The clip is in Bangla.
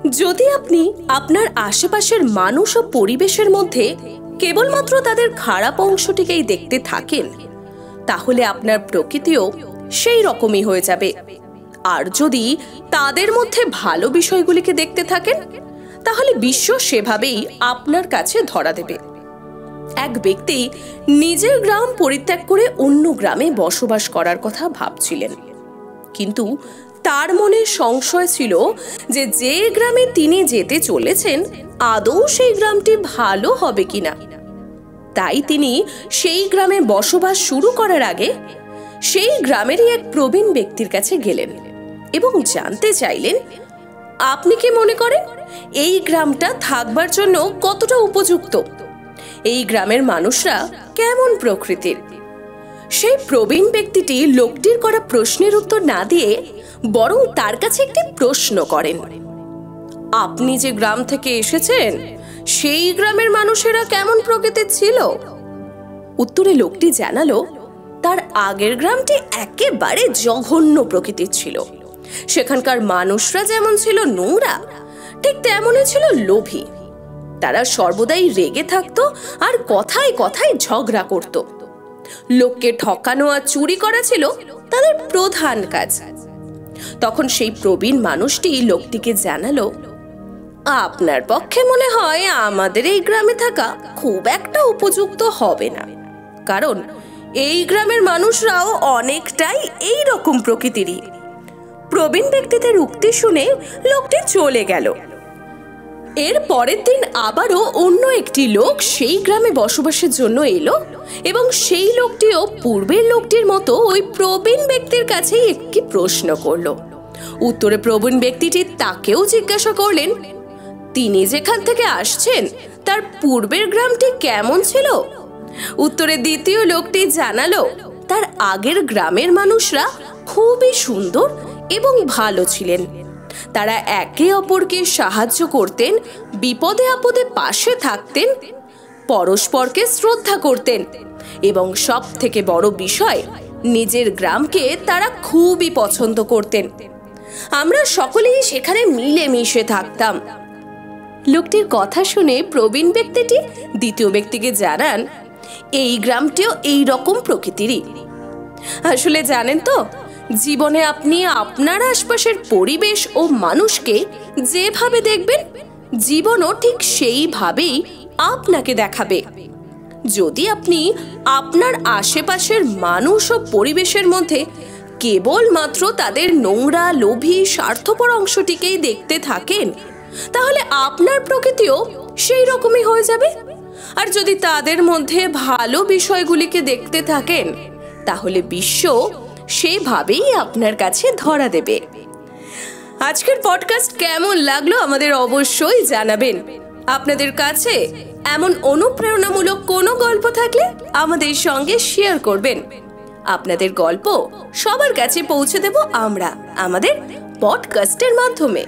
যদি আপনি আপনার আশেপাশের মানুষ ও পরিবেশের মধ্যে কেবলমাত্র তাদের খারাপ অংশটিকেই দেখতে থাকেন, তাহলে আপনার প্রকৃতিও সেই রকমই হয়ে যাবে। আর যদি তাদের মধ্যে ভালো বিষয়গুলিকে দেখতে থাকেন, তাহলে বিশ্ব সেভাবেই আপনার কাছে ধরা দেবে। এক ব্যক্তি নিজের গ্রাম পরিত্যাগ করে অন্য গ্রামে বসবাস করার কথা ভাবছিলেন, কিন্তু তার মনে সংশয় ছিল যে যে গ্রামে তিনি যেতে চলেছেন আদৌ সেই গ্রামটি ভালো হবে কিনা। তাই তিনি সেই গ্রামে বসবাস শুরু করার আগে সেই গ্রামেরই এক প্রবীণ ব্যক্তির কাছে গেলেন এবং জানতে চাইলেন, আপনি কি মনে করেন এই গ্রামটা থাকবার জন্য কতটা উপযুক্ত? এই গ্রামের মানুষরা কেমন প্রকৃতির? সেই প্রবীণ ব্যক্তিটি লোকটির করা প্রশ্নের উত্তর না দিয়ে বরং তার কাছে একটি প্রশ্ন করেন, আপনি যে গ্রাম থেকে এসেছেন সেই গ্রামের মানুষেরা কেমন প্রকৃতির ছিল? উত্তরে লোকটি জানালো, তার আগের গ্রামটি একেবারে জঘন্য প্রকৃতির ছিল। সেখানকার মানুষরা যেমন ছিল নোংরা, ঠিক তেমনই ছিল লোভী। তারা সর্বদাই রেগে থাকতো আর কথায় কথায় ঝগড়া করত। লোককে ঠকানো আর চুরি করা ছিল তাদের প্রধান কাজ। তখন সেই প্রবীণ মানুষটি লোকটিকে জানালো, আপনার পক্ষে মনে হয় আমাদের এই গ্রামে থাকা খুব একটা উপযুক্ত হবে না, কারণ এই গ্রামের মানুষরাও অনেকটাই এই রকম প্রকৃতিরই। প্রবীণ ব্যক্তিদের উক্তি শুনে লোকটি চলে গেল। এর পরের দিন আবারও অন্য একটি লোক সেই গ্রামে বসবাসের জন্য এলো এবং সেই লোকটিও পূর্বের লোকটির মতো ওই প্রবীণ ব্যক্তির কাছেই একটি প্রশ্ন করলো। উত্তরে প্রবীণ ব্যক্তিটি তাকেও জিজ্ঞাসা করলেন, তিনি যেখান থেকে আসছেন তার পূর্বের গ্রামটি কেমন ছিল? উত্তরে দ্বিতীয় লোকটি জানালো, তার আগের গ্রামের মানুষরা খুবই সুন্দর এবং ভালো ছিলেন। তারা একে অপরকে সাহায্য করতেন, বিপদে আপদে পাশে থাকতেন, পরস্পরকে শ্রদ্ধা করতেন এবং সব থেকে বড় বিষয়, নিজের গ্রামকে তারা খুবই পছন্দ করতেন। আমরা সকলেই সেখানে মিলেমিশে থাকতাম। লোকটির কথা শুনে প্রবীণ ব্যক্তিটি দ্বিতীয় ব্যক্তিকে জানান, এই গ্রামটিও এই রকম প্রকৃতিরই। আসলে জানেন তো, জীবনে আপনি আপনার আশপাশের পরিবেশ ও মানুষকে যেভাবে দেখবেন, জীবনও ঠিক সেইভাবেই আপনাকে দেখাবে। যদি আপনি আপনার আশেপাশের মানুষ ও পরিবেশের মধ্যে কেবলমাত্র তাদের নোংরা, লোভী, স্বার্থপর অংশটিকেই দেখতে থাকেন, তাহলে আপনার প্রকৃতিও সেই রকমই হয়ে যাবে। আর যদি তাদের মধ্যে ভালো বিষয়গুলিকে দেখতে থাকেন, তাহলে বিশ্ব সেভাবেই আপনার কাছে ধরা দেবে। আজকের পডকাস্ট কেমন লাগলো আমাদের অবশ্যই জানাবেন। আপনাদের কাছে এমন অনুপ্রেরণামূলক কোনো গল্প থাকলে আমাদের সঙ্গে শেয়ার করবেন। আপনাদের গল্প সবার কাছে পৌঁছে দেব আমরা আমাদের পডকাস্টের মাধ্যমে।